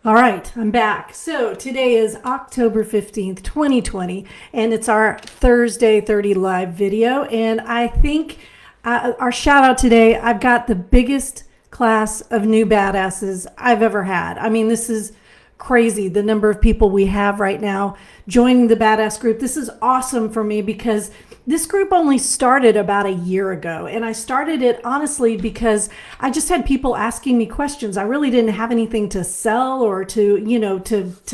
All right, I'm back. So today is October 15th, 2020, and it's our Thursday 30 live video. And I think our shout out today, I've got the biggest class of new badasses I've ever had. I mean, this is crazy, the number of people we have right now joining the badass group. This is awesome for me because this group only started about a year ago, and I started it honestly because I just had people asking me questions. I really didn't have anything to sell or to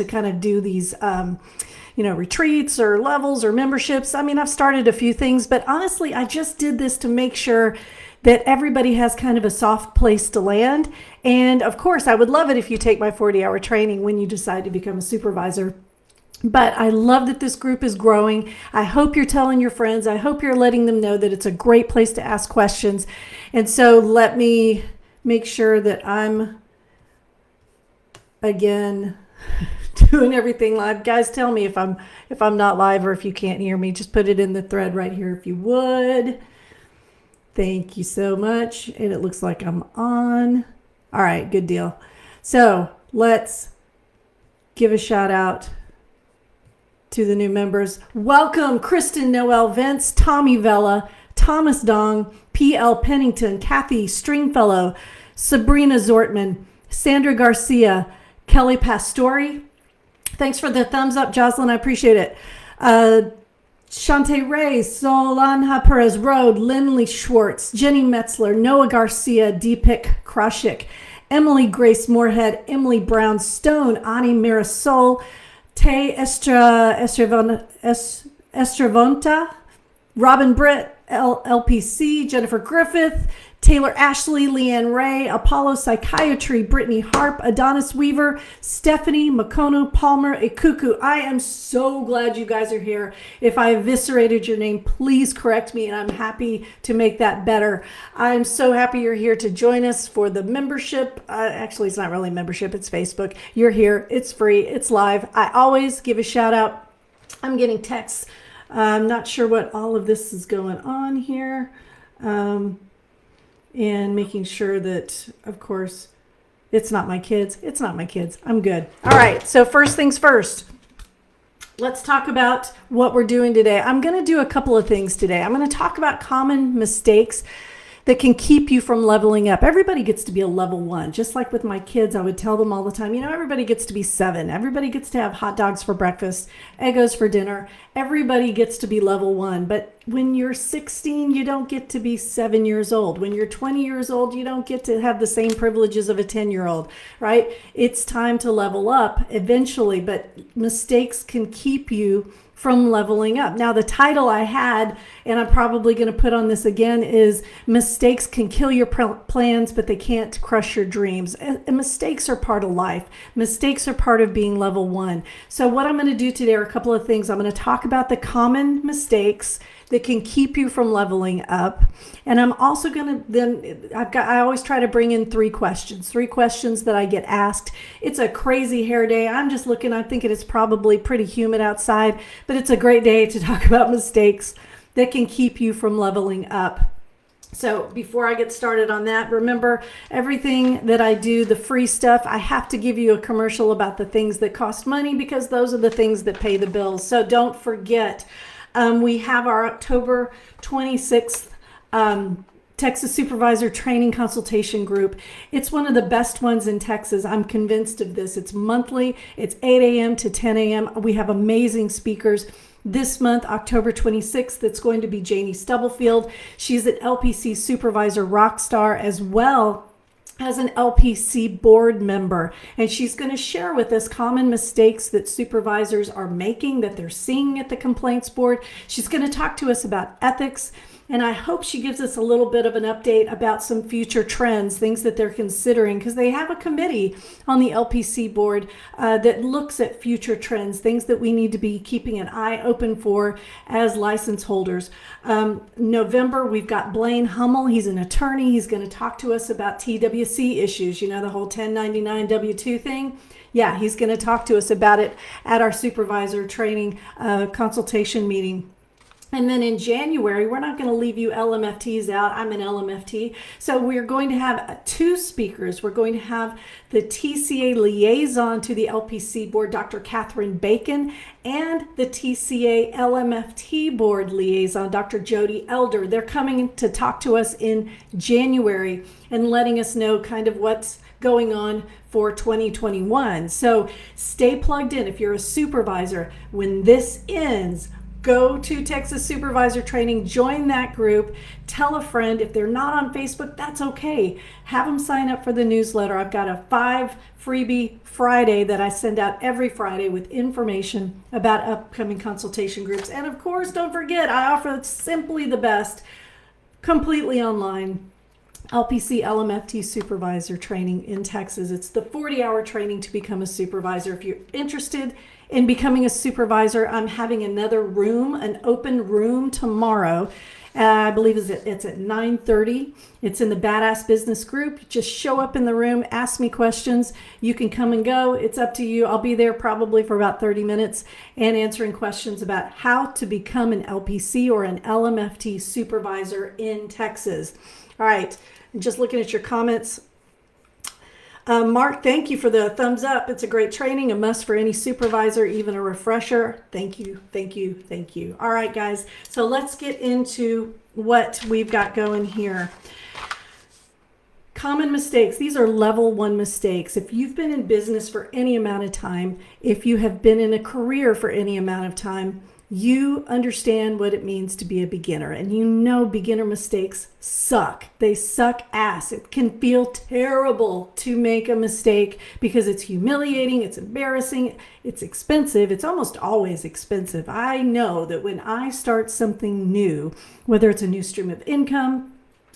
kind of do these retreats or levels or memberships. I mean, I've started a few things, but honestly, I just did this to make sure that everybody has kind of a soft place to land. And of course, I would love it if you take my 40-hour training when you decide to become a supervisor. But I love that this group is growing. I hope you're telling your friends. I hope you're letting them know that it's a great place to ask questions. And so let me make sure that I'm, again, doing everything live. Guys, tell me if I'm not live or if you can't hear me. Just put it in the thread right here if you would. Thank you so much. And it looks like I'm on. All right, good deal. So let's give a shout out to the new members. Welcome, Kristen Noel Vence, Tommy Vella, Thomas Dong, P.L. Pennington, Kathy Stringfellow, Sabrina Zortman, Sandra Garcia, Kelly Pastori. Thanks for the thumbs up, Jocelyn. I appreciate it. Shante Ray, Solanha Perez Road, Lindley Schwartz, Jenny Metzler, Noah Garcia, Deepak Krashik, Emily Grace Moorhead, Emily Brown Stone, Ani Mirasol, Tay Estravonta, Robin Britt, LPC, Jennifer Griffith, Taylor Ashley, Leanne Ray, Apollo Psychiatry, Brittany Harp, Adonis Weaver, Stephanie Makono, Palmer Ikuku. I am so glad you guys are here. If I eviscerated your name, please correct me, and I'm happy to make that better. I'm so happy you're here to join us for the membership. Actually, it's not really membership, it's Facebook. You're here, it's free, it's live. I always give a shout out. I'm getting texts. I'm not sure what all of this is going on here. And making sure that, of course, it's not my kids. It's not my kids. I'm good. All right. So first things first, let's talk about what we're doing today. I'm going to do a couple of things today. I'm going to talk about common mistakes that can keep you from leveling up. Everybody gets to be a level 1. Just like with my kids, I would tell them all the time, everybody gets to be 7. Everybody gets to have hot dogs for breakfast, Eggos for dinner. Everybody gets to be level 1. But when you're 16, you don't get to be 7 years old. When you're 20 years old, you don't get to have the same privileges of a 10-year-old, right? It's time to level up eventually, but mistakes can keep you from leveling up. Now, the title I had, and I'm probably going to put on this again, is Mistakes Can Kill Your Plans, but They Can't Crush Your Dreams. And mistakes are part of life. Mistakes are part of being level 1. So what I'm going to do today are a couple of things. I'm going to talk about the common mistakes that can keep you from leveling up. And I'm also going to I always try to bring in 3 questions that I get asked. It's a crazy hair day. I'm thinking it's probably pretty humid outside, but it's a great day to talk about mistakes that can keep you from leveling up. So before I get started on that, remember everything that I do, the free stuff, I have to give you a commercial about the things that cost money because those are the things that pay the bills. So don't forget, we have our October 26th Texas Supervisor Training Consultation Group. It's one of the best ones in Texas. I'm convinced of this. It's monthly. It's 8 a.m. to 10 a.m. We have amazing speakers. This month, October 26th, it's going to be Janie Stubblefield. She's an LPC Supervisor Rockstar as well as an LPC board member, and she's going to share with us common mistakes that supervisors are making, that they're seeing at the complaints board. She's going to talk to us about ethics, and I hope she gives us a little bit of an update about some future trends, things that they're considering, because they have a committee on the LPC board that looks at future trends, things that we need to be keeping an eye open for as license holders. November, we've got Blaine Hummel. He's an attorney. He's going to talk to us about TWC issues, the whole 1099 W-2 thing. Yeah, he's going to talk to us about it at our supervisor training consultation meeting. And then in January, we're not going to leave you LMFTs out. I'm an LMFT. So we're going to have 2 speakers. We're going to have the TCA liaison to the LPC board, Dr. Catherine Bacon, and the TCA LMFT board liaison, Dr. Jody Elder. They're coming to talk to us in January and letting us know kind of what's going on for 2021. So stay plugged in. If you're a supervisor, when this ends, go to Texas Supervisor Training, join that group, tell a friend. If they're not on Facebook, that's okay. Have them sign up for the newsletter. I've got a 5 freebie Friday that I send out every Friday with information about upcoming consultation groups. And of course, don't forget, I offer Simply the Best, completely online, LPC LMFT Supervisor Training in Texas. It's the 40-hour training to become a supervisor. If you're interested in becoming a supervisor, I'm having another room, an open room tomorrow. I believe it's at 9:30. It's in the Badass Business Group. Just show up in the room, ask me questions. You can come and go. It's up to you. I'll be there probably for about 30 minutes and answering questions about how to become an LPC or an LMFT supervisor in Texas. All right. I'm just looking at your comments. Mark, thank you for the thumbs up. It's a great training, a must for any supervisor, even a refresher. Thank you, thank you, thank you. All right, guys. So let's get into what we've got going here. Common mistakes. These are level 1 mistakes. If you've been in business for any amount of time, if you have been in a career for any amount of time, you understand what it means to be a beginner, and you know beginner mistakes suck. They suck ass. It can feel terrible to make a mistake because it's humiliating, it's embarrassing, it's expensive. It's almost always expensive. I know that when I start something new, whether it's a new stream of income,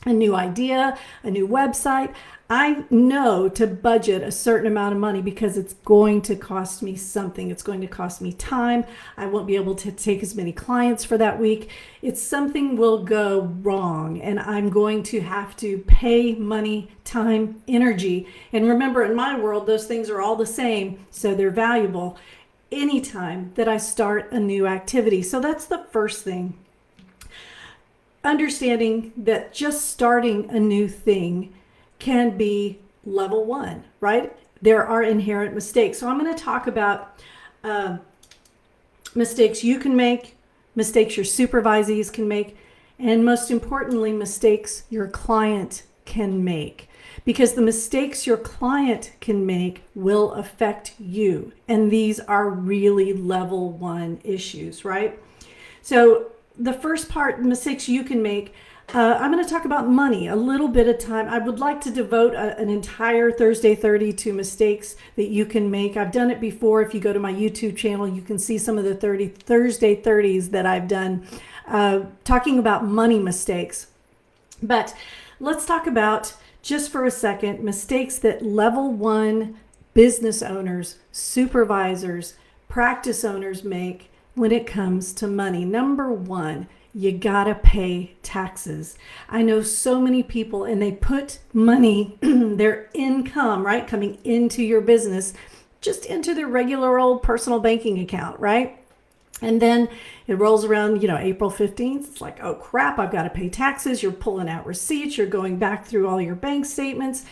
a new idea, a new website, I know to budget a certain amount of money because it's going to cost me something. It's going to cost me time. I won't be able to take as many clients for that week. It's something will go wrong and I'm going to have to pay money, time, energy. And remember, in my world, those things are all the same, so they're valuable anytime that I start a new activity. So that's the first thing. Understanding that just starting a new thing can be level 1, right? There are inherent mistakes. So I'm going to talk about mistakes you can make, mistakes your supervisees can make, and most importantly, mistakes your client can make. Because the mistakes your client can make will affect you. And these are really level 1 issues, right? So the first part, mistakes you can make, I'm going to talk about money a little bit of time. I would like to devote an entire Thursday 30 to mistakes that you can make. I've done it before. If you go to my YouTube channel, you can see some of the Thursday 30s that I've done talking about money mistakes. But let's talk about, just for a second, mistakes that level 1 business owners, supervisors, practice owners make when it comes to money. Number 1, you gotta pay taxes. I know so many people and they put money, their income, right, coming into your business, just into their regular old personal banking account, right? And then it rolls around, April 15th. It's like, oh crap, I've got to pay taxes. You're pulling out receipts. You're going back through all your bank statements.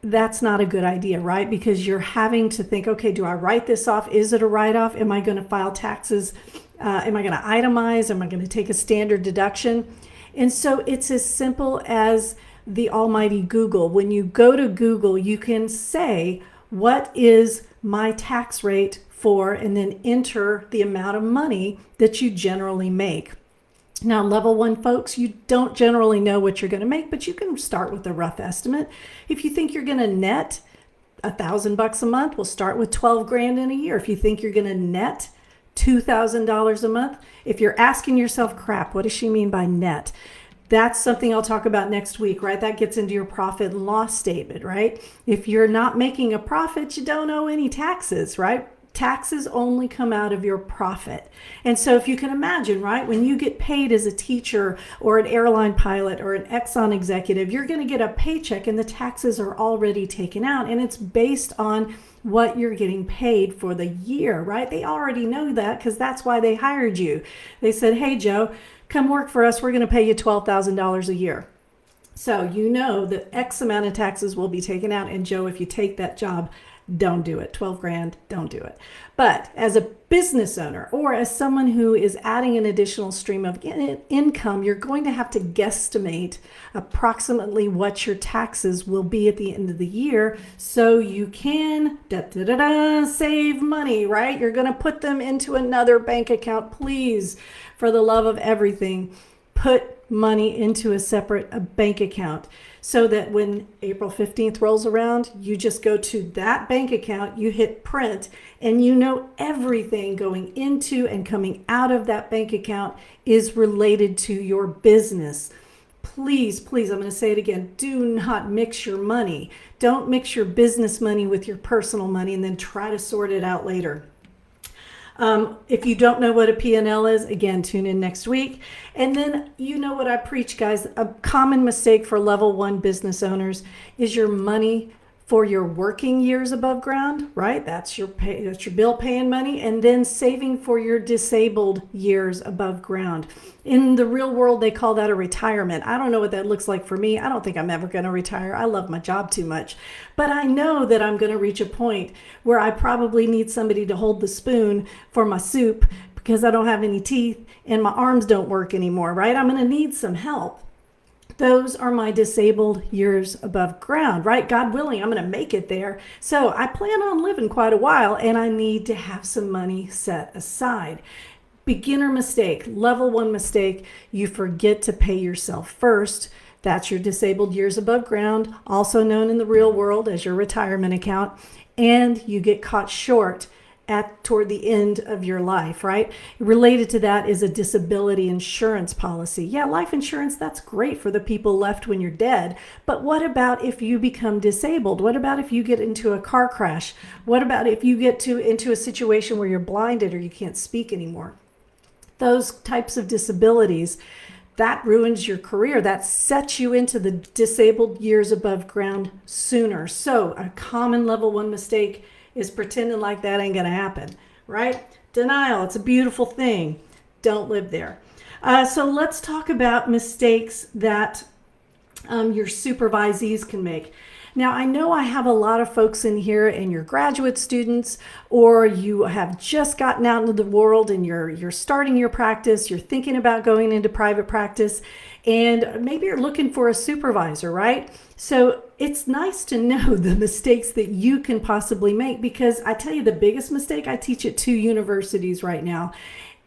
That's not a good idea, right? Because you're having to think, okay, do I write this off? Is it a write-off? Am I going to file taxes? Am I going to itemize? Am I going to take a standard deduction? And so it's as simple as the almighty Google. When you go to Google, you can say, what is my tax rate for, and then enter the amount of money that you generally make. Now, level 1 folks, you don't generally know what you're going to make, but you can start with a rough estimate. If you think you're going to net $1,000 a month, we'll start with 12 grand in a year. If you think you're going to net $2,000 a month, if you're asking yourself, crap, what does she mean by net? That's something I'll talk about next week, right? That gets into your profit and loss statement, right? If you're not making a profit, you don't owe any taxes, right? Taxes only come out of your profit. And so if you can imagine, right, when you get paid as a teacher or an airline pilot or an Exxon executive, you're going to get a paycheck and the taxes are already taken out, and it's based on what you're getting paid for the year, right? They already know that because that's why they hired you. They said, hey, Joe, come work for us. We're going to pay you $12,000 a year. So you know that X amount of taxes will be taken out. And Joe, if you take that job, don't do it. 12 grand, don't do it. But as a business owner or as someone who is adding an additional stream of income, you're going to have to guesstimate approximately what your taxes will be at the end of the year so you can save money, right? You're going to put them into another bank account. Please, for the love of everything, put money into a separate bank account so that when April 15th rolls around, you just go to that bank account, you hit print, and you know everything going into and coming out of that bank account is related to your business. Please, please, I'm going to say it again, do not mix your money. Don't mix your business money with your personal money and then try to sort it out later. If you don't know what a P&L is, again, tune in next week. And then you know what I preach, guys. A common mistake for level 1 business owners is your money for your working years above ground, right? That's your bill paying money, and then saving for your disabled years above ground. In the real world, they call that a retirement. I don't know what that looks like for me. I don't think I'm ever going to retire. I love my job too much. But I know that I'm going to reach a point where I probably need somebody to hold the spoon for my soup because I don't have any teeth and my arms don't work anymore, right? I'm going to need some help. Those are my disabled years above ground, right? God willing, I'm going to make it there. So I plan on living quite a while and I need to have some money set aside. Beginner mistake, level 1 mistake, you forget to pay yourself first. That's your disabled years above ground, also known in the real world as your retirement account, and you get caught short toward the end of your life, right? Related to that is a disability insurance policy. Yeah, life insurance, that's great for the people left when you're dead. But what about if you become disabled? What about if you get into a car crash? What about if you get into a situation where you're blinded or you can't speak anymore? Those types of disabilities, that ruins your career. That sets you into the disabled years above ground sooner. So a common level 1 mistake is pretending like that ain't going to happen, right? Denial, it's a beautiful thing. Don't live there. So let's talk about mistakes that your supervisees can make. Now, I know I have a lot of folks in here and you're graduate students, or you have just gotten out into the world and you're starting your practice, you're thinking about going into private practice, and maybe you're looking for a supervisor, right? So it's nice to know the mistakes that you can possibly make, because I tell you the biggest mistake, I teach at 2 universities right now.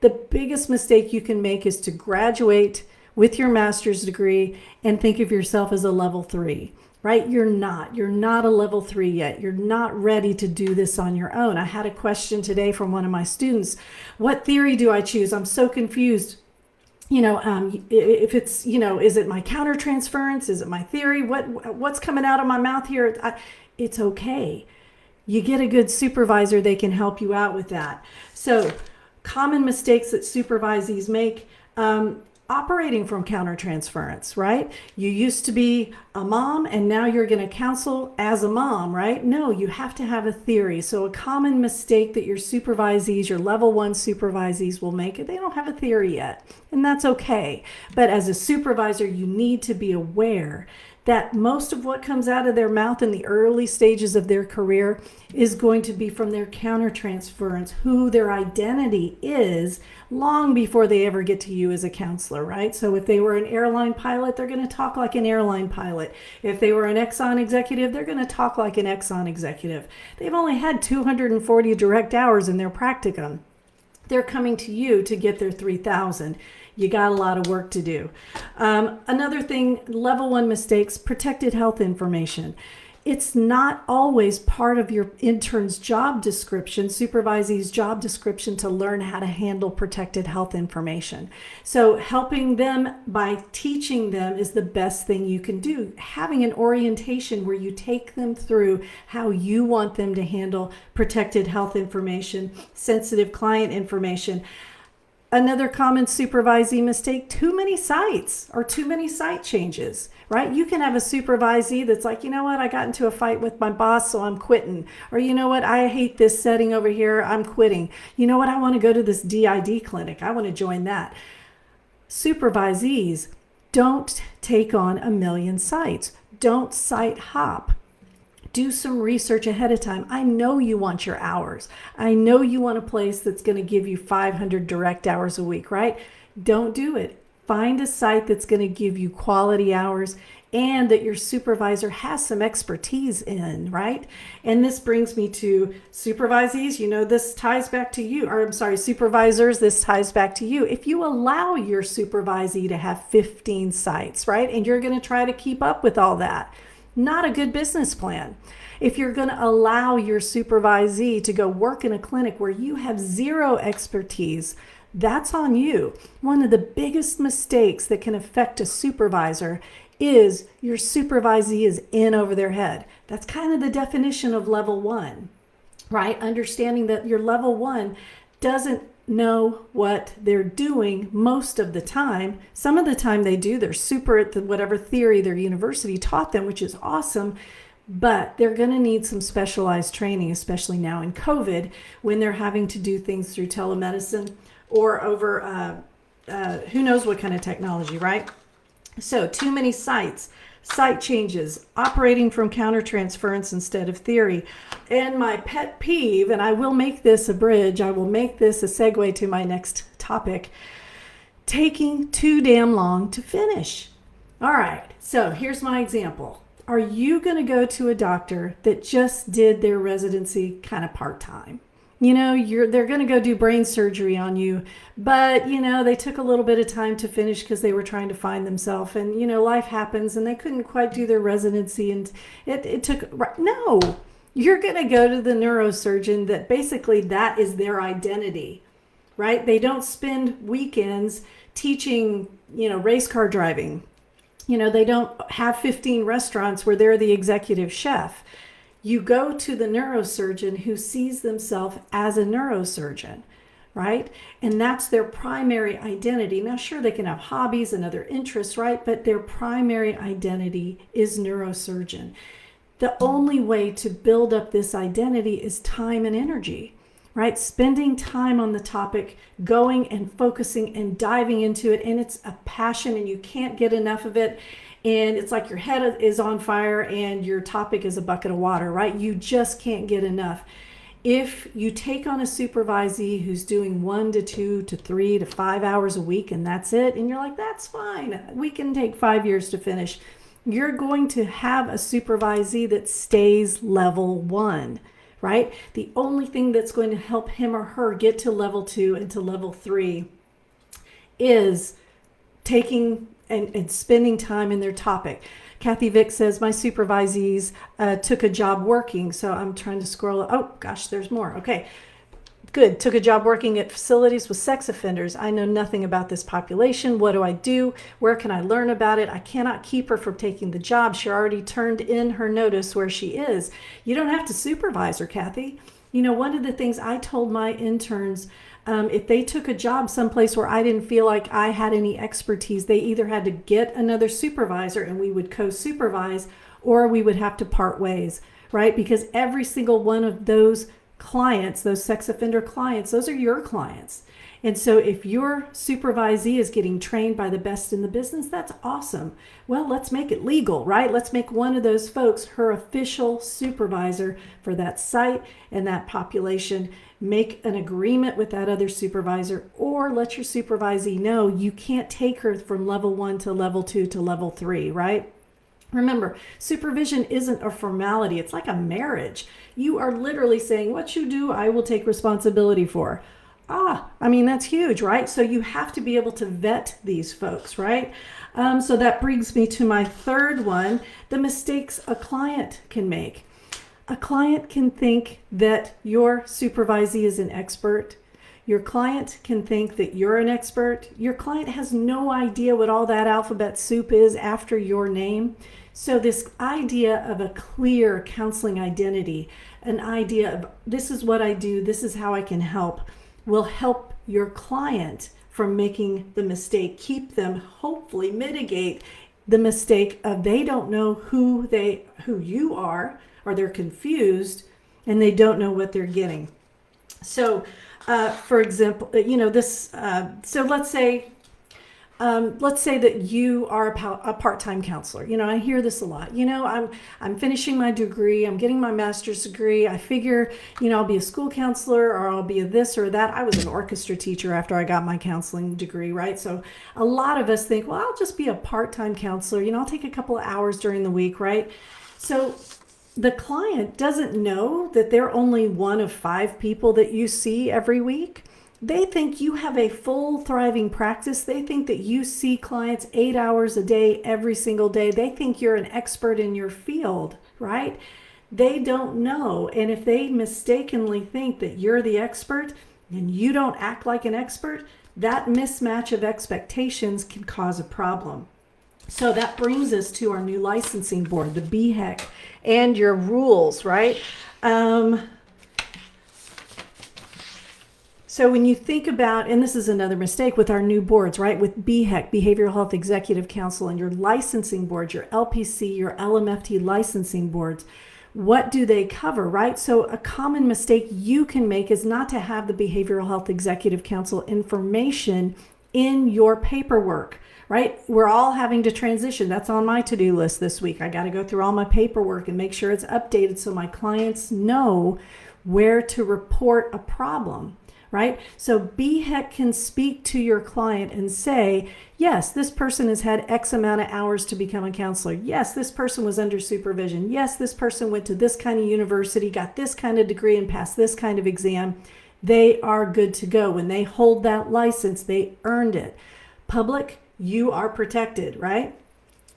The biggest mistake you can make is to graduate with your master's degree and think of yourself as a level 3. Right? You're not a level 3 yet. You're not ready to do this on your own. I had a question today from one of my students. What theory do I choose? I'm so confused. If it's, is it my countertransference? Is it my theory? What's coming out of my mouth here? It's okay. You get a good supervisor, they can help you out with that. So common mistakes that supervisees make, operating from countertransference, right? You used to be a mom and now you're going to counsel as a mom, right? No, you have to have a theory. So a common mistake that your supervisees, your level 1 supervisees will make, they don't have a theory yet, and that's okay. But as a supervisor, you need to be aware that most of what comes out of their mouth in the early stages of their career is going to be from their countertransference, who their identity is, long before they ever get to you as a counselor, right? So if they were an airline pilot, they're going to talk like an airline pilot. If they were an Exxon executive, they're going to talk like an Exxon executive. They've only had 240 direct hours in their practicum. They're coming to you to get their 3,000. You got a lot of work to do. Another thing, level 1 mistakes, protected health information. It's not always part of your intern's job description, supervisee's job description, to learn how to handle protected health information. So helping them by teaching them is the best thing you can do. Having an orientation where you take them through how you want them to handle protected health information, sensitive client information. Another common supervisee mistake, too many sites or too many site changes, right? You can have a supervisee that's like, you know what, I got into a fight with my boss, so I'm quitting. Or you know what, I hate this setting over here, I'm quitting. You know what, I want to go to this DID clinic, I want to join that. Supervisees, don't take on a million sites. Don't site hop. Do some research ahead of time. I know you want your hours. I know you want a place that's going to give you 500 direct hours a week, right? Don't do it. Find a site that's going to give you quality hours and that your supervisor has some expertise in, right? And this brings me to supervisees. You know, this ties back to you, or I'm sorry, supervisors, this ties back to you. If you allow your supervisee to have 15 sites, right? And you're going to try to keep up with all that, not a good business plan. If you're going to allow your supervisee to go work in a clinic where you have zero expertise, that's on you. One of the biggest mistakes that can affect a supervisor is your supervisee is in over their head. That's kind of the definition of level 1, right? Understanding that your level 1 doesn't know what they're doing most of the time. Some of the time they do. They're super at whatever theory their university taught them, which is awesome. But they're going to need some specialized training, especially now in COVID, when they're having to do things through telemedicine or over who knows what kind of technology, right? So too many sites, site changes, operating from countertransference instead of theory. And my pet peeve, and I will make this a bridge, I will make this a segue to my next topic, taking too damn long to finish. All right, so here's my example. Are you going to go to a doctor that just did their residency kind of part-time? You know, they're going to go do brain surgery on you, but, you know, they took a little bit of time to finish because they were trying to find themselves, and, you know, life happens and they couldn't quite do their residency, and it took, no, you're going to go to the neurosurgeon that basically that is their identity, right? They don't spend weekends teaching, you know, race car driving. You know, they don't have 15 restaurants where they're the executive chef. You go to the neurosurgeon who sees themselves as a neurosurgeon, right? And that's their primary identity. Now, sure, they can have hobbies and other interests, right? But their primary identity is neurosurgeon. The only way to build up this identity is time and energy, right? Spending time on the topic, going and focusing and diving into it. And it's a passion and you can't get enough of it. And it's like your head is on fire and your topic is a bucket of water, right? You just can't get enough. If you take on a supervisee who's doing 1 to 2 to 3 to 5 hours a week and that's it, and you're like, that's fine, we can take 5 years to finish, you're going to have a supervisee that stays level 1, right? The only thing that's going to help him or her get to level 2 and to level 3 is taking and spending time in their topic. Kathy Vick says, my supervisees took a job working. So I'm trying to scroll. Oh, gosh, there's more. Okay, good. Took a job working at facilities with sex offenders. I know nothing about this population. What do I do? Where can I learn about it? I cannot keep her from taking the job. She already turned in her notice where she is. You don't have to supervise her, Kathy. You know, one of the things I told my interns, if they took a job someplace where I didn't feel like I had any expertise, they either had to get another supervisor and we would co-supervise, or we would have to part ways, right? Because every single one of those clients, those sex offender clients, those are your clients. And so if your supervisee is getting trained by the best in the business, that's awesome. Well, let's make it legal, right? Let's make one of those folks her official supervisor for that site and that population. Make an agreement with that other supervisor, or let your supervisee know you can't take her from level 1 to level 2 to level 3, right? Remember, supervision isn't a formality. It's like a marriage. You are literally saying, what you do, I will take responsibility for. I mean, that's huge, right? So you have to be able to vet these folks, right? So that brings me to my third one, the mistakes a client can make. A client can think that your supervisee is an expert. Your client can think that you're an expert. Your client has no idea what all that alphabet soup is after your name. So this idea of a clear counseling identity, an idea of this is what I do, this is how I can help, will help your client from making the mistake. Keep them, hopefully mitigate the mistake of they don't know who you are, or they're confused and they don't know what they're getting. So, for example, so let's say that you are a part-time counselor. I hear this a lot. I'm finishing my degree. I'm getting my master's degree. I figure, I'll be a school counselor, or I'll be a this or that. I was an orchestra teacher after I got my counseling degree, right? So a lot of us think, well, I'll just be a part-time counselor. I'll take a couple of hours during the week, right? So the client doesn't know that they're only one of 5 people that you see every week. They think you have a full thriving practice. They think that you see clients 8 hours a day, every single day. They think you're an expert in your field, right? They don't know. And if they mistakenly think that you're the expert and you don't act like an expert, that mismatch of expectations can cause a problem. So that brings us to our new licensing board, the BHEC, and your rules, right? So when you think about, and this is another mistake with our new boards, right? With BHEC, Behavioral Health Executive Council, and your licensing boards, your LPC, your LMFT licensing boards, what do they cover, right? So a common mistake you can make is not to have the Behavioral Health Executive Council information in your paperwork, right? We're all having to transition. That's on my to-do list this week. I got to go through all my paperwork and make sure it's updated so my clients know where to report a problem, right? So BHEC can speak to your client and say, yes, this person has had X amount of hours to become a counselor. Yes, this person was under supervision. Yes, this person went to this kind of university, got this kind of degree, and passed this kind of exam. They are good to go. When they hold that license, they earned it. Public, you are protected, right?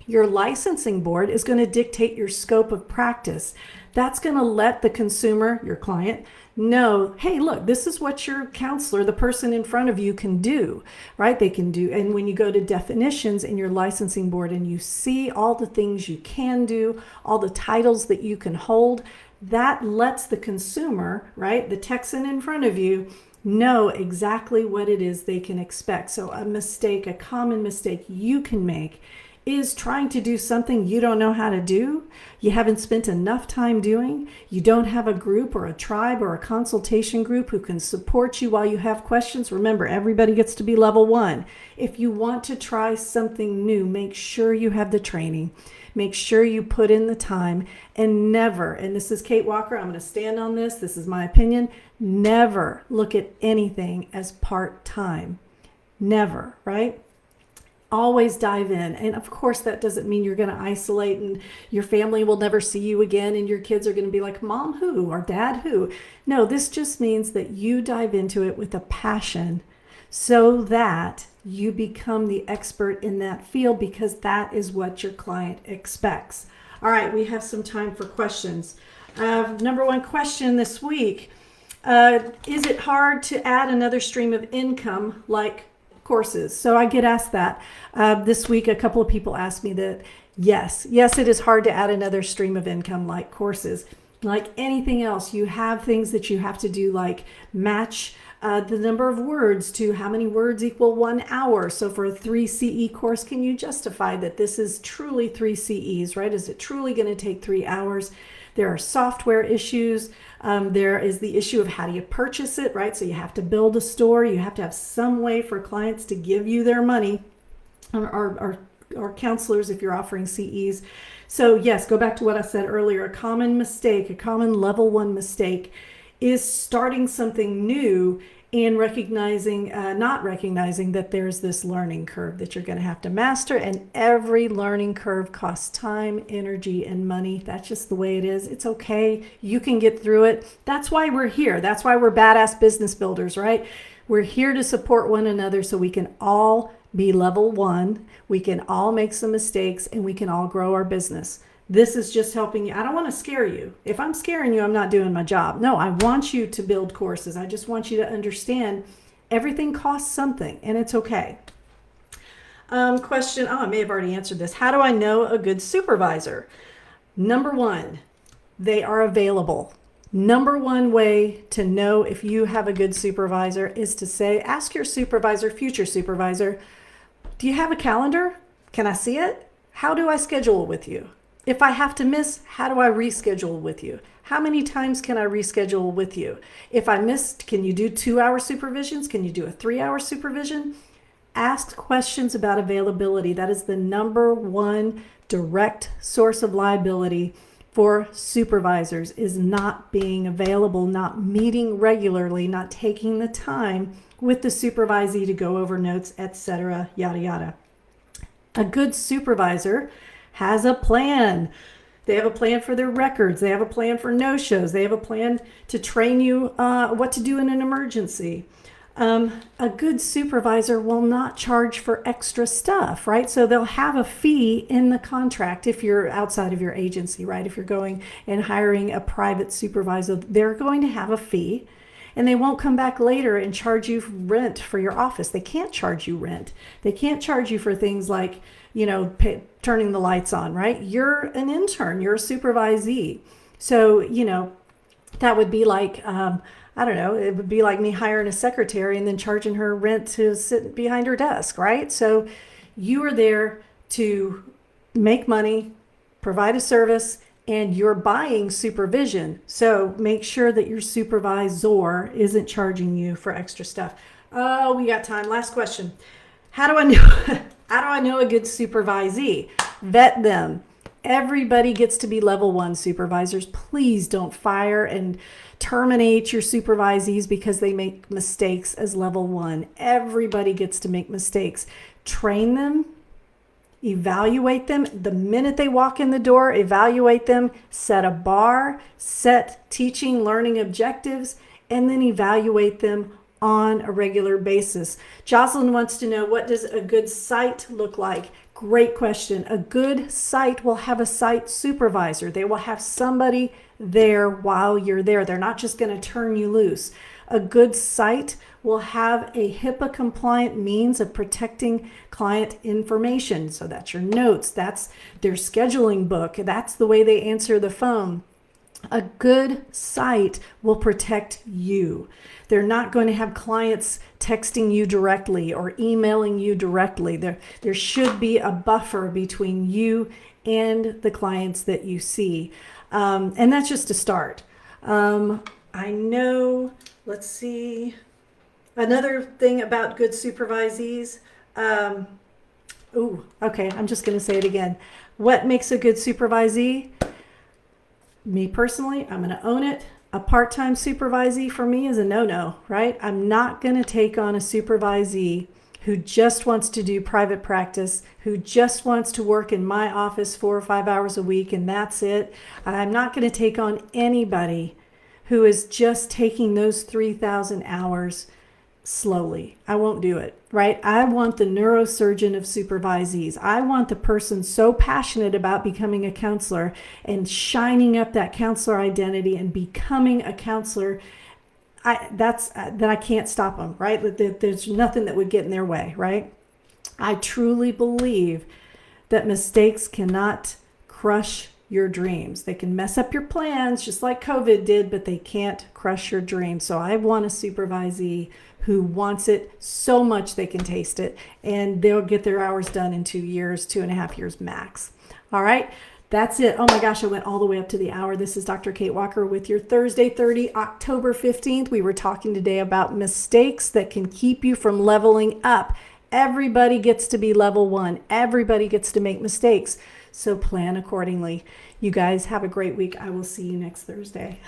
Your licensing board is going to dictate your scope of practice. That's going to let the consumer, your client, know, hey, look, this is what your counselor, the person in front of you, can do, right? They can do. And when you go to definitions in your licensing board and you see all the things you can do, all the titles that you can hold, that lets the consumer, right, the Texan in front of you, know exactly what it is they can expect. So a common mistake you can make is trying to do something you don't know how to do, you haven't spent enough time doing, you don't have a group or a tribe or a consultation group who can support you while you have questions. Remember, everybody gets to be level 1. If you want to try something new, make sure you have the training. Make sure you put in the time, and never, and this is Kate Walker, I'm going to stand on this, this is my opinion, never look at anything as part-time. Never, right? Always dive in. And of course, that doesn't mean you're going to isolate and your family will never see you again and your kids are going to be like, Mom, who? Or Dad, who? No, this just means that you dive into it with a passion so that you become the expert in that field, because that is what your client expects. All right, we have some time for questions. Number 1 question this week, is it hard to add another stream of income like courses? So I get asked that. This week, a couple of people asked me that. Yes, it is hard to add another stream of income like courses. Like anything else, you have things that you have to do, like match the number of words to how many words equal 1 hour. So for a 3 CE course, can you justify that this is truly 3 CEs, right? Is it truly going to take 3 hours? There are software issues. There is the issue of how do you purchase it, right? So you have to build a store. You have to have some way for clients to give you their money, or counselors if you're offering CEs. So yes, go back to what I said earlier. A common mistake, a common level 1 mistake is starting something new and not recognizing that there's this learning curve that you're going to have to master. And every learning curve costs time, energy, and money. That's just the way it is. It's okay. You can get through it. That's why we're here. That's why we're badass business builders, right? We're here to support one another so we can all be level 1. We can all make some mistakes and we can all grow our business. This is just helping you. I don't want to scare you. If I'm scaring you, I'm not doing my job. No, I want you to build courses. I just want you to understand everything costs something, and it's okay. Question, I may have already answered this. How do I know a good supervisor? Number 1, they are available. Number one way to know if you have a good supervisor is to say, ask your supervisor, future supervisor, do you have a calendar? Can I see it? How do I schedule with you? If I have to miss, how do I reschedule with you? How many times can I reschedule with you? If I missed, can you do 2-hour supervisions? Can you do a 3-hour supervision? Ask questions about availability. That is the number one direct source of liability for supervisors, is not being available, not meeting regularly, not taking the time with the supervisee to go over notes, etc., yada, yada. A good supervisor has a plan. They have a plan for their records. They have a plan for no-shows. They have a plan to train you what to do in an emergency. A good supervisor will not charge for extra stuff, right? So they'll have a fee in the contract if you're outside of your agency, right? If you're going and hiring a private supervisor, they're going to have a fee, and they won't come back later and charge you rent for your office. They can't charge you rent. They can't charge you for things like, turning the lights on, right? You're an intern, you're a supervisee. So, that would be like, I don't know, it would be like me hiring a secretary and then charging her rent to sit behind her desk, right? So you are there to make money, provide a service, and you're buying supervision. So make sure that your supervisor isn't charging you for extra stuff. Oh, we got time. Last question. How do I know a good supervisee? Vet them. Everybody gets to be level 1 supervisors. Please don't fire and terminate your supervisees because they make mistakes as level 1. Everybody gets to make mistakes. Train them, evaluate them. The minute they walk in the door, evaluate them, set a bar, set teaching, learning objectives, and then evaluate them on a regular basis. Jocelyn wants to know, what does a good site look like? Great question. A good site will have a site supervisor. They will have somebody there while you're there. They're not just going to turn you loose. A good site will have a HIPAA compliant means of protecting client information. So that's your notes, that's their scheduling book, that's the way they answer the phone. A good site will protect you. They're not going to have clients texting you directly or emailing you directly. There should be a buffer between you and the clients that you see. And that's just a start. I know, let's see, another thing about good supervisees. Okay, I'm just going to say it again. What makes a good supervisee? Me personally, I'm going to own it. A part-time supervisee for me is a no-no, right? I'm not going to take on a supervisee who just wants to do private practice, who just wants to work in my office 4 or 5 hours a week, and that's it. I'm not going to take on anybody who is just taking those 3,000 hours slowly. I won't do it, right? I want the neurosurgeon of supervisees. I want the person so passionate about becoming a counselor and shining up that counselor identity and becoming a counselor. That I can't stop them, right? There's nothing that would get in their way, right? I truly believe that mistakes cannot crush your dreams. They can mess up your plans just like COVID did, but they can't crush your dreams. So I want a supervisee who wants it so much they can taste it, and they'll get their hours done in 2 years, 2.5 years max. All right. That's it. Oh my gosh, I went all the way up to the hour. This is Dr. Kate Walker with your Thursday 30, October 15th. We were talking today about mistakes that can keep you from leveling up. Everybody gets to be level 1. Everybody gets to make mistakes. So plan accordingly. You guys have a great week. I will see you next Thursday.